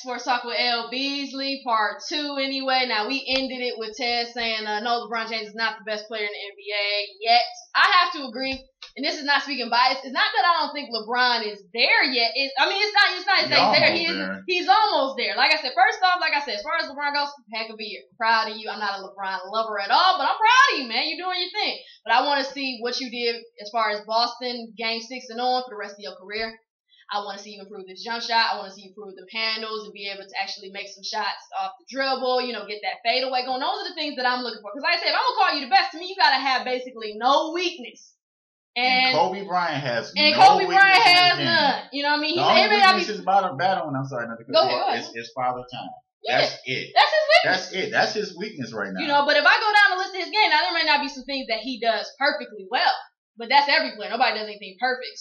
Sports Talk with L-Beasley, part 2 anyway. Now, we ended it with Ted saying, no, LeBron James is not the best player in the NBA yet. I have to agree, and this is not speaking bias. It's not that I don't think LeBron is there yet. It's not he's there. He's almost there. Like I said, first off, as far as LeBron goes, heck of a year. Proud of you. I'm not a LeBron lover at all, but I'm proud of you, man. You're doing your thing. But I want to see what you did as far as Boston, Game 6 and on for the rest of your career. I want to see you improve this jump shot. I want to see you improve the handles and be able to actually make some shots off the dribble, get that fadeaway going. Those are the things that I'm looking for. Because like I said, if I'm going to call you the best, to me, you got to have basically no weakness. And Kobe Bryant has none. You know what I mean? The only weakness is battling. I'm sorry, not to go ahead. It's father time. Yeah. That's it. That's his weakness. That's it. That's his weakness right now. But if I go down the list of his game, now there may not be some things that he does perfectly well. But that's every player. Nobody does anything perfect.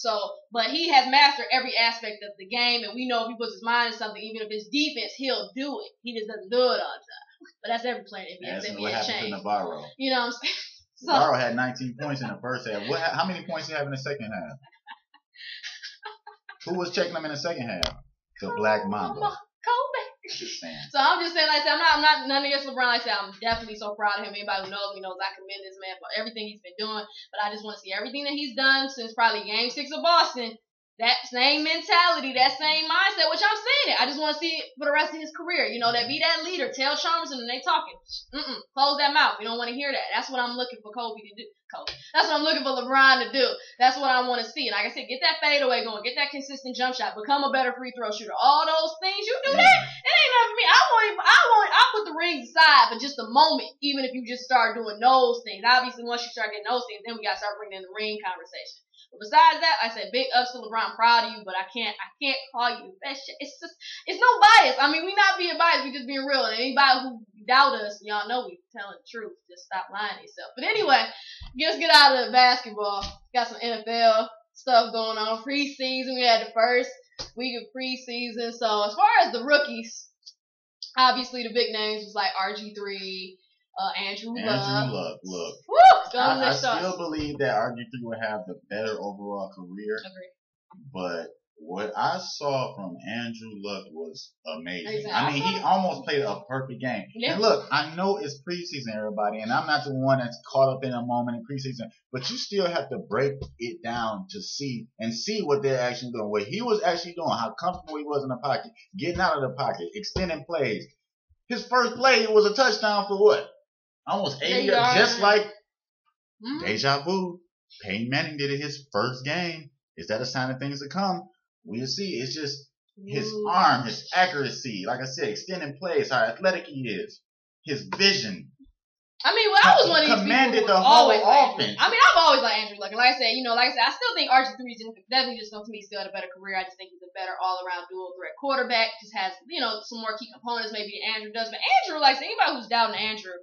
But he has mastered every aspect of the game, and we know if he puts his mind in something, even if it's defense, he'll do it. He just doesn't do it all the time. But that's every player in the NBA. That's what happened to Navarro. You know what I'm saying? Navarro had 19 points in the first half. How many points did he have in the second half? Who was checking him in the second half? The Black Mamba. Kobe. So I'm just saying, like I said, I'm not none against LeBron. Like I said, I'm definitely so proud of him. Anybody who knows me knows I commend this man for everything he's been doing. But I just want to see everything that he's done since probably Game 6 of Boston. That same mentality, that same mindset, which I'm saying it. I just want to see it for the rest of his career. That be that leader. Tell Chalmers and they talking. Close that mouth. We don't want to hear that. That's what I'm looking for Kobe to do. That's what I'm looking for LeBron to do. That's what I want to see. And like I said, get that fadeaway going. Get that consistent jump shot. Become a better free throw shooter. All those things. You do that. It ain't nothing for me. I'll put the rings aside for just a moment, even if you just start doing those things. Obviously, once you start getting those things, then we got to start bringing in the ring conversation. But besides that, I said big ups to LeBron. Proud of you, but I can't call you the best. It's no bias. I mean, we not being biased. We just being real. And anybody who doubt us, y'all know we telling the truth. Just stop lying to yourself. But anyway, let's get out of the basketball. Got some NFL stuff going on. Preseason. We had the first week of preseason. So as far as the rookies, obviously the big names was like RG3. Andrew Luck. Look. Woo! I still believe that RG3 would have the better overall career. Agreed. But what I saw from Andrew Luck was amazing. Exactly. I mean, he almost played a perfect game. Yeah. And look, I know it's preseason, everybody, and I'm not the one that's caught up in a moment in preseason, but you still have to break it down to see what they're actually doing. What he was actually doing, how comfortable he was in the pocket, getting out of the pocket, extending plays. His first play was a touchdown for what? Almost 80 yards, just like deja vu. Peyton Manning did it his first game. Is that a sign of things to come? We'll see. It's just his arm, his accuracy, like I said, extending plays, how athletic he is, his vision. I mean, I was one of these commanded people the whole offense. I mean, I've always liked Andrew Luck. And like I said, I still think RG3 is definitely just to me still had a better career. I just think he's a better all-around dual threat quarterback. Just has, some more key components maybe Andrew does. But Andrew, like anybody who's doubting Andrew,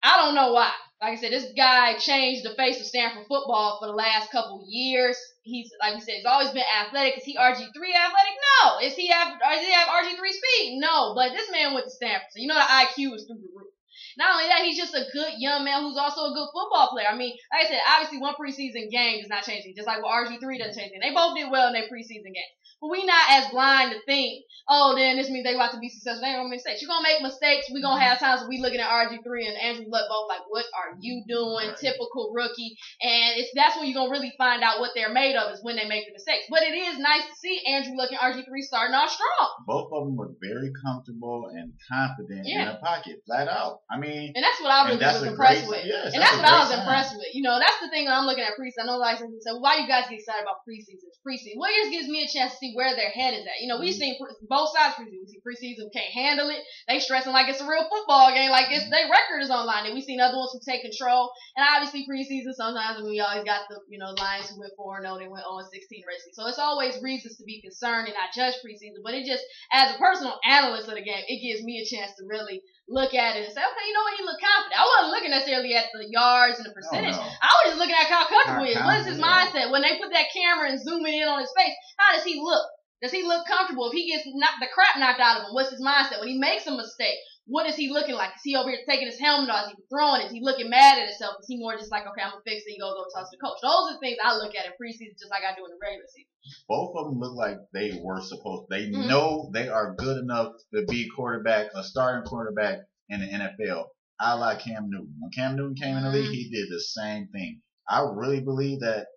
I don't know why. Like I said, this guy changed the face of Stanford football for the last couple years. He's, like you said, he's always been athletic. Is he RG3 athletic? No. Does he have RG3 speed? No. But this man went to Stanford, so the IQ is through the roof. Not only that, he's just a good young man who's also a good football player. I mean, like I said, obviously one preseason game does not change anything, just like what RG3 doesn't change anything. They both did well in their preseason games. But we not as blind to think, then this means they about to be successful. They ain't gonna make mistakes. You're gonna make mistakes. We're gonna have times where we looking at RG3 and Andrew Luck both like, what are you doing? Right. Typical rookie. And that's when you're gonna really find out what they're made of is when they make the mistakes. But it is nice to see Andrew Luck and RG3 starting off strong. Both of them were very comfortable and confident in the pocket, flat out. I mean, and that's what I really was impressed with. Yes, and that's what I was impressed with. That's the thing when I'm looking at preseason. I know like some people say, why you guys get excited about preseason? It's preseason. Well, it just gives me a chance to see where their head is at. We've seen both sides of preseason. We see preseason can't handle it. They stressing like it's a real football game, like their record is online. And we seen other ones who take control. And obviously preseason sometimes we always got the Lions who went 4-0, they went 0-16 racing. So it's always reasons to be concerned and not judge preseason. But it just, as a personal analyst of the game, it gives me a chance to really look at it and say, okay, he looked confident. I wasn't looking necessarily at the yards and the percentage. Oh, no. I was just looking at how comfortable he is. What is his mindset? When they put that camera and zoom in on his face, how does he look? Does he look comfortable? If he gets the crap knocked out of him, what's his mindset? When he makes a mistake, what is he looking like? Is he over here taking his helmet off? Is he throwing it? Is he looking mad at himself? Is he more just like, okay, I'm going to fix it and go talk to the coach? Those are the things I look at in preseason just like I do in the regular season. Both of them look like they were supposed. They know they are good enough to be a starting quarterback in the NFL. I like Cam Newton. When Cam Newton came in the league, he did the same thing. I really believe that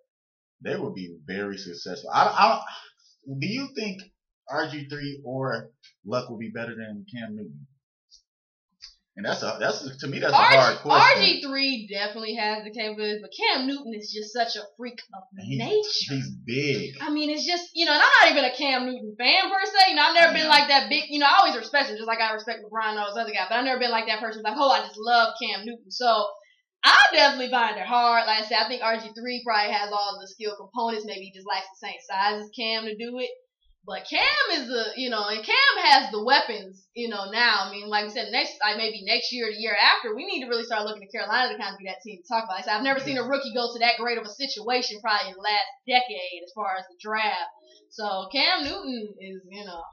they will be very successful. Do you think RG3 or Luck will be better than Cam Newton? And that's to me that's a hard question. RG3 definitely has the capabilities, but Cam Newton is just such a freak of nature. He's big. I mean, it's just, and I'm not even a Cam Newton fan per se. I've never been like that big, I always respect him just like I respect LeBron and all those other guys, but I've never been like that person who's like, oh, I just love Cam Newton. So I definitely find it hard. Like I said, I think RG3 probably has all the skill components. Maybe he just lacks the same size as Cam to do it. But Cam is and Cam has the weapons, now. I mean, like I said, maybe next year or the year after, we need to really start looking to Carolina to kind of be that team to talk about. Like I said, I've never seen a rookie go to that great of a situation probably in the last decade as far as the draft. So Cam Newton is,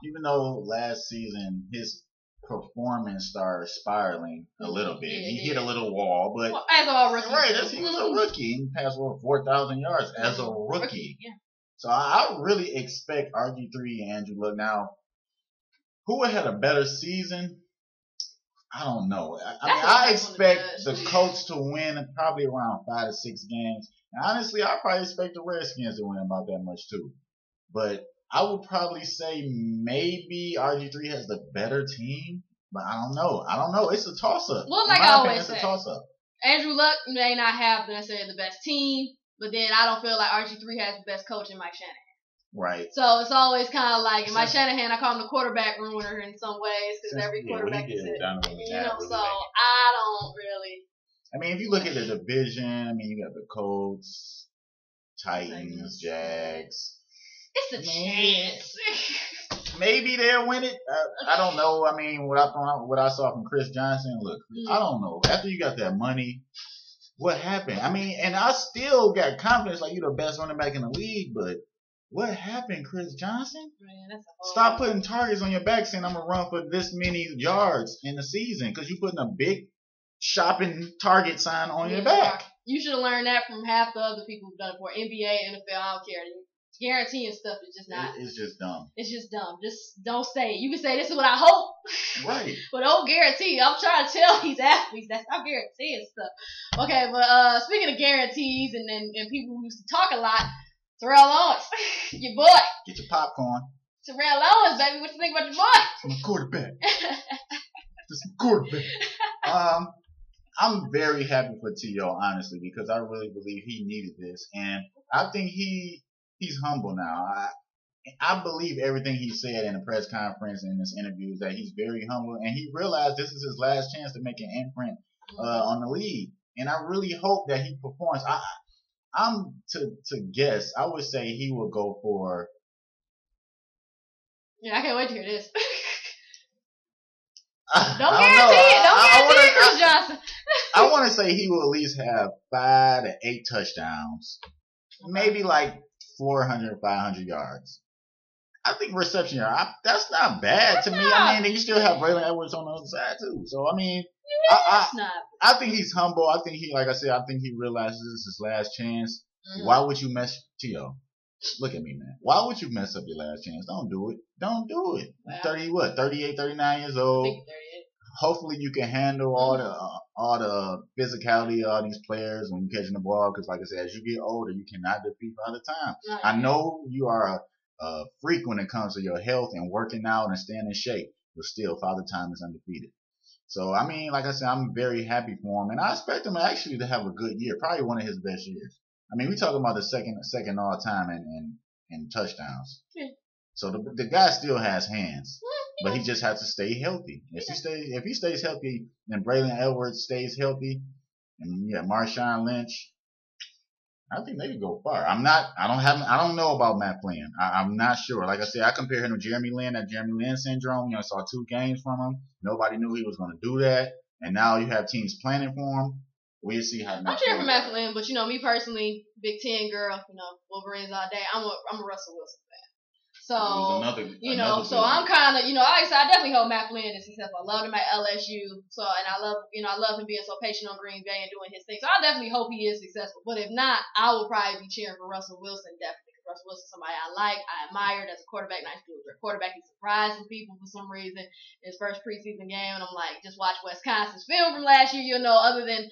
Even though last season his performance started spiraling a little bit. He hit a little wall, but as all rookies. Right, he was a rookie. He passed over 4,000 yards as a rookie. Yeah. So I really expect RG3 and Andrew Luck. Now, who would have a better season? I don't know. I expect the Colts to win probably around 5 to 6 games. And honestly, I probably expect the Redskins to win about that much too. But I would probably say maybe RG3 has the better team, but I don't know. It's a toss-up. Well, like I always say, it's a toss-up. Andrew Luck may not have necessarily the best team, but then I don't feel like RG3 has the best coach in Mike Shanahan. Right. So it's always kind of like, in Mike Shanahan, I call him the quarterback ruiner in some ways, because every quarterback is it. So I don't really. I mean, if you look at the division, you got the Colts, Titans, Jags. It's a chance. Maybe they'll win it. I don't know. I mean, what I saw from Chris Johnson, look, I don't know. After you got that money, what happened? I mean, and I still got confidence like you're the best running back in the league, but what happened, Chris Johnson? Man, stop putting targets on your back saying I'm going to run for this many yards in the season because you're putting a big shopping target sign on your back. You should have learned that from half the other people who've done it before. NBA, NFL, I don't care. Guaranteeing stuff is just not. It's just dumb. It's just dumb. Just don't say it. You can say this is what I hope. Right. But don't guarantee. I'm trying to tell these athletes that's not guaranteeing stuff. Okay, but speaking of guarantees and people who used to talk a lot, Terrell Owens, your boy. Get your popcorn. Terrell Owens, baby. What you think about your boy? I'm a quarterback. Just a quarterback. I'm very happy for T.O., honestly, because I really believe he needed this. And I think he's humble now. I believe everything he said in the press conference and in his interviews that he's very humble and he realized this is his last chance to make an imprint on the league. And I really hope that he performs. I'm to guess. I would say he will go for. Yeah, I can't wait to hear this. Don't guarantee it. Don't guarantee it, Chris Johnson. I want to say he will at least have 5 to 8 touchdowns, maybe like 400, 500 yards. I think reception yard, that's not bad to me. I mean, you still have Braylon Edwards on the other side too. So I mean, I think he's humble. I think like I said, I think he realizes this is his last chance. Mm-hmm. Why would you mess T.O.? Look at me, man. Why would you mess up your last chance? Don't do it. Don't do it. Wow. 38, 39 years old. I think 38. Hopefully you can handle all the physicality of all these players when you're catching the ball. Because like I said, as you get older, you cannot defeat Father Time. I know you are a freak when it comes to your health and working out and staying in shape, but still Father Time is undefeated. So I mean, like I said, I'm very happy for him, and I expect him actually to have a good year, probably one of his best years. I mean, we're talking about the second all time in touchdowns. Yeah. So the guy still has hands, but he just has to stay healthy. If he stays healthy, and Braylon Edwards stays healthy, and Marshawn Lynch, I think they could go far. I don't know about Matt Flynn. I'm not sure. Like I said, I compare him to Jeremy Lin, that Jeremy Lin syndrome. I saw 2 games from him. Nobody knew he was going to do that, and now you have teams planning for him. We'll see how. I'm cheering for Matt Flynn, but me personally, Big Ten girl, Wolverines all day. I'm a Russell Wilson fan. So, so I'm kind of, like I said, I definitely hope Matt Flynn is successful. I loved him at LSU. So, and I love him being so patient on Green Bay and doing his thing. So I definitely hope he is successful. But if not, I will probably be cheering for Russell Wilson, definitely. Because Russell Wilson is somebody I like, I admired as a quarterback. Nice dude. Quarterback, he surprised some people for some reason. His first preseason game, and I'm like, just watch Wisconsin's film from last year. Other than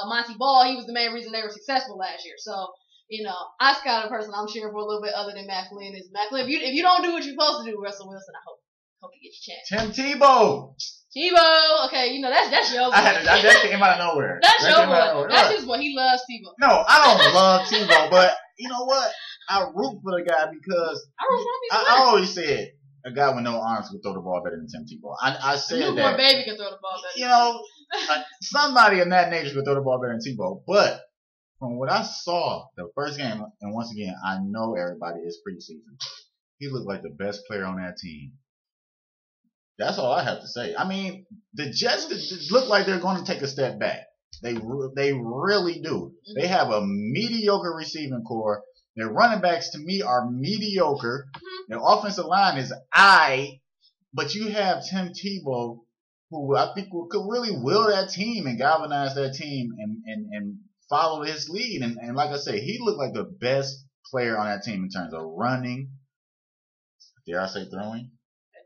Monty Ball, he was the main reason they were successful last year. So, I was kind of person I'm cheering for a little bit other than Matt Flynn is. Matt Flynn, if you don't do what you're supposed to do, Russell Wilson, I hope you get your chance. Tim Tebow. Okay, that's your boy. That came out of nowhere. That's your boy. That's his boy. He loves Tebow. No, I don't love Tebow, but you know what? I root for the guy because I always said a guy with no arms could throw the ball better than Tim Tebow. I said that. Newborn baby can throw the ball better. Somebody of that nature could throw the ball better than Tebow, but from what I saw the first game, and once again, I know everybody is preseason. He looked like the best player on that team. That's all I have to say. I mean, the Jets look like they're going to take a step back. They really do. Mm-hmm. They have a mediocre receiving core. Their running backs, to me, are mediocre. Mm-hmm. Their offensive line is but you have Tim Tebow, who I think could really will that team and galvanize that team and follow his lead. And like I say, he looked like the best player on that team in terms of running. Dare I say throwing?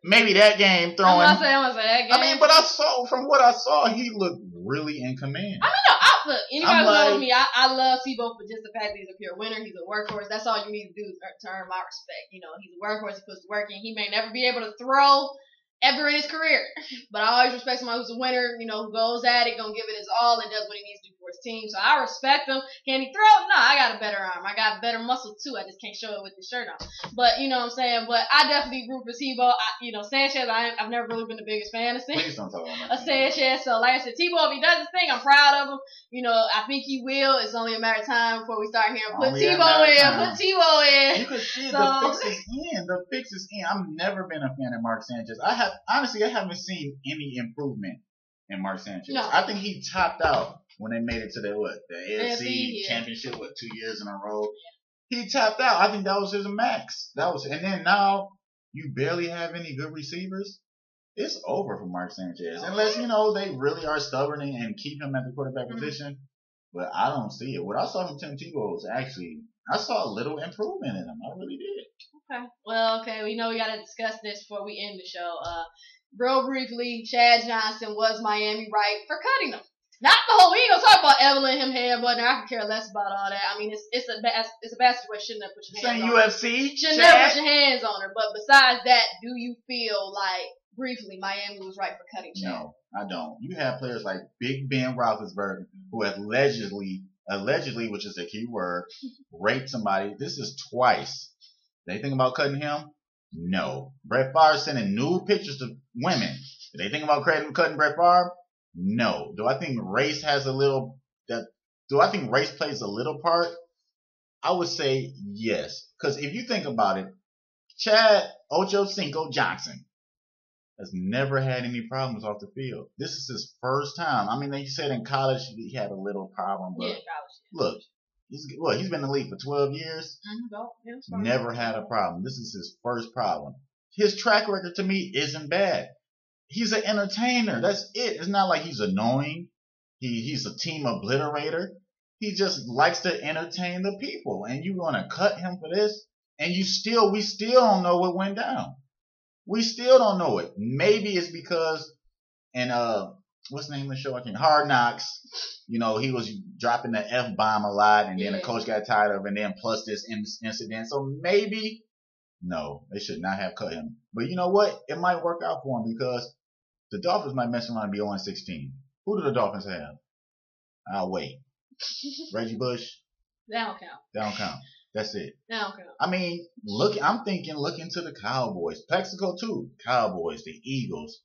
Maybe that game throwing. I'm gonna say that game. I mean, but from what I saw, he looked really in command. I mean, no, look, anybody who knows me, I love Tebow for just the fact that he's a pure winner. He's a workhorse. That's all you need to do to earn my respect. He's a workhorse. He puts the work in. He may never be able to throw ever in his career, but I always respect somebody who's a winner, who goes at it, gonna give it his all, and does what he needs to do for his team. So I respect him. Can he throw? No, I got a better arm. I got better muscle too. I just can't show it with the shirt on. But you know what I'm saying. But I definitely root for Tebow. Sanchez. I've never really been the biggest fan of Please don't talk about Sanchez. So like I said, Tebow, if he does his thing, I'm proud of him. I think he will. It's only a matter of time before we start hearing put Tebow in. You can see the fix is in. I've never been a fan of Mark Sanchez. I haven't seen any improvement in Mark Sanchez. No. I think he topped out when they made it to the AFC championship 2 years in a row. Yeah. He topped out. I think that was his max. And then now you barely have any good receivers. It's over for Mark Sanchez. Unless, they really are stubborn and keep him at the quarterback position. But I don't see it. What I saw from Tim Tebow was I saw a little improvement in him. I really did. Okay. Well, we know we got to discuss this before we end the show. Real briefly, Chad Johnson, was Miami right for cutting him? Not the whole. We ain't gonna talk about Evelyn, him headbutting. I could care less about all that. I mean, it's a bad situation. Shouldn't have put your hands on her. UFC. Shouldn't have put your hands on her. But besides that, do you feel like briefly Miami was right for cutting Chad? No, I don't. You have players like Big Ben Roethlisberger who allegedly, which is a key word, raped somebody. This is twice. They think about cutting him? No. Brett Favre sending nude pictures to women. Do they think about cutting Brett Favre? No. Do I think race plays a little part? I would say yes. Because if you think about it, Chad Ochocinco Johnson has never had any problems off the field. This is his first time. I mean, they said in college he had a little problem, but look. He's been in the league for 12 years. Never had a problem. This is his first problem. His track record to me isn't bad. He's an entertainer. That's it. It's not like he's annoying. He's a team obliterator. He just likes to entertain the people. And you're going to cut him for this? And we still don't know what went down. We still don't know it. Maybe it's because what's the name of the show? Hard Knocks. He was dropping the F-bomb a lot, and then the coach got tired of it, and then plus this incident. So maybe, no, they should not have cut him. But you know what? It might work out for him because the Dolphins might mess around and be 0-16. Who do the Dolphins have? I'll wait. Reggie Bush? That don't count. That's it. That don't count. I mean, look into the Cowboys. Plexico too. Cowboys, the Eagles.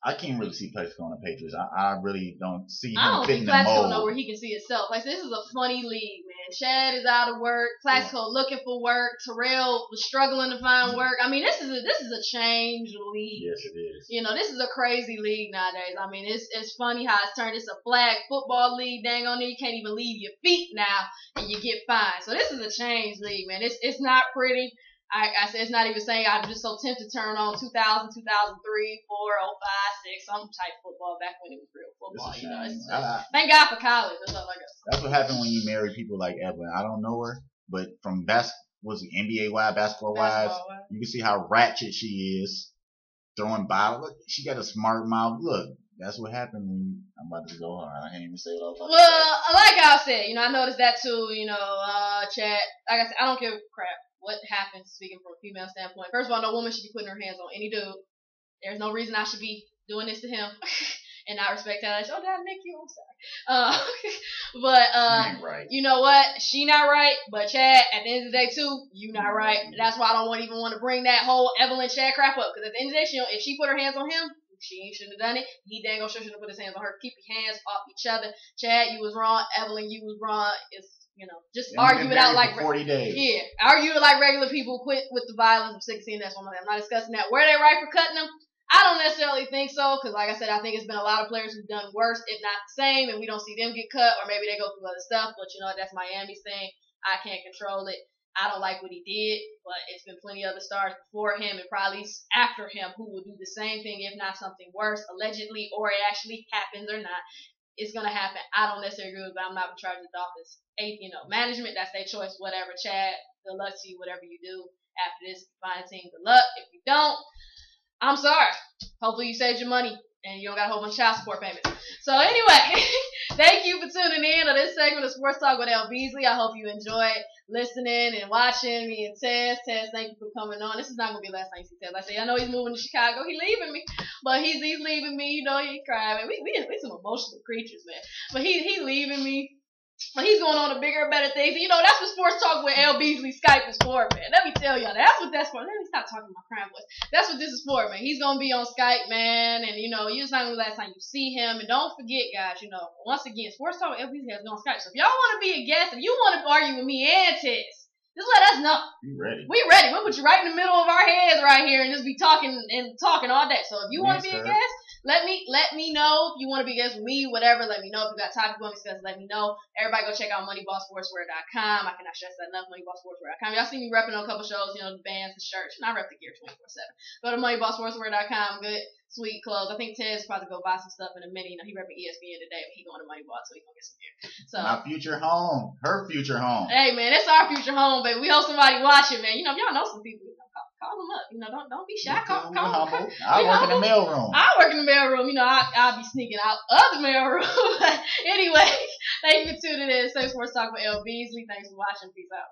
I can't really see Plexico on the Patriots. I really don't see him fitting the mold. I don't think Plexico know where he can see himself. Like, this is a funny league, man. Chad is out of work. Plexico looking for work. Terrell was struggling to find work. I mean, this is a changed league. Yes, it is. This is a crazy league nowadays. I mean, it's funny how it's turned. It's a flag football league. Dang on it. You can't even leave your feet now, and you get fined. So this is a changed league, man. It's not pretty. I said it's not even saying I'm just so tempted to turn on 2000, 2003, 4, 05, 6, some type of football back when it was real football. You know, thank God for college. That's all I got. That's what happened when you marry people like Evelyn. I don't know her, but from was it NBA wise, basketball wise, you can see how ratchet she is. Throwing bottles. She got a smart mouth. Look, that's what happened when I'm about to go hard. I can't even say what I was about to say. Well, like I said, you know, I noticed that too. You know, Chad. Like I said, I don't give a crap what happens. Speaking from a female standpoint, first of all, no woman should be putting her hands on any dude. There's no reason I should be doing this to him. And I respect that. Oh, did I nick you? I'm sorry. But right. You know what? She not right. But Chad, at the end of the day, too, you not right. That's why I don't even want to bring that whole Evelyn Chad crap up. Because at the end of the day, if she put her hands on him, she shouldn't have done it. He dang sure shouldn't have put his hands on her. Keep your hands off each other. Chad, you was wrong. Evelyn, you was wrong. It's, you know, just argue it out like 40 days. Yeah, argue it like regular people. Quit with the violence. I'm sick of seeing that. So I'm not discussing that. Were they right for cutting them? I don't necessarily think so, because like I said, I think it's been a lot of players who've done worse, if not the same, and we don't see them get cut, or maybe they go through other stuff, but you know, that's Miami's thing. I can't control it. I don't like what he did, but it's been plenty of other stars before him, and probably after him, who will do the same thing, if not something worse, allegedly, or it actually happens or not. It's going to happen. I don't necessarily agree with it, but I'm not in charge of the Dolphins. You know, management, that's their choice, whatever. Chad, good luck to you, whatever you do. After this, find a team, good luck. If you don't, I'm sorry. Hopefully you saved your money and you don't got a whole bunch of child support payments. So anyway, thank you for tuning in to this segment of Sports Talk with L-Beasley. I hope you enjoyed listening and watching me and Tez. Tez, thank you for coming on. This is not going to be the last time you see Tez. Like I say, I know he's moving to Chicago. He's leaving me. But he's leaving me. You know, he's crying. We some emotional creatures, man. But he's leaving me. But he's going on to bigger and better things. You know, that's what Sports Talk with L-Beasley Skype is for, man. Let me tell y'all. That's what that's for. Let me stop talking my crime voice. That's what this is for, man. He's going to be on Skype, man. And, you know, it's not going to be the last time you see him. And don't forget, guys, you know, once again, Sports Talk with L-Beasley has been on Skype. So if y'all want to be a guest, if you want to argue with me and Tess, just let us know. We ready. We'll put you right in the middle of our heads right here and just be talking all day. So if you want to be a guest, let me know. If you want to be a guest with me, whatever, let me know. If you got topics you want me to discuss, let me know. Everybody go check out MoneyballSportswear.com. I cannot stress that enough, MoneyballSportswear.com. Y'all see me repping on a couple shows, you know, the bands, the shirts, and I rep the gear 24/7. Go to MoneyballSportswear.com. Good, sweet clothes. I think Ted's probably go buy some stuff in a minute. You know, he repping ESPN today, but he going to Moneyball, so he gonna get some gear. So my future home, her future home. Hey man, it's our future home, baby. We hope somebody watching, man. You know, if y'all know some people, you know, call them up. You know, don't be shy. Call them. I work in the mailroom. I work in the mailroom. You know, I'll be sneaking out of the mailroom. Anyway, thank you for tuning in. Sports Talk with L-Beasley. Thanks for watching. Peace out.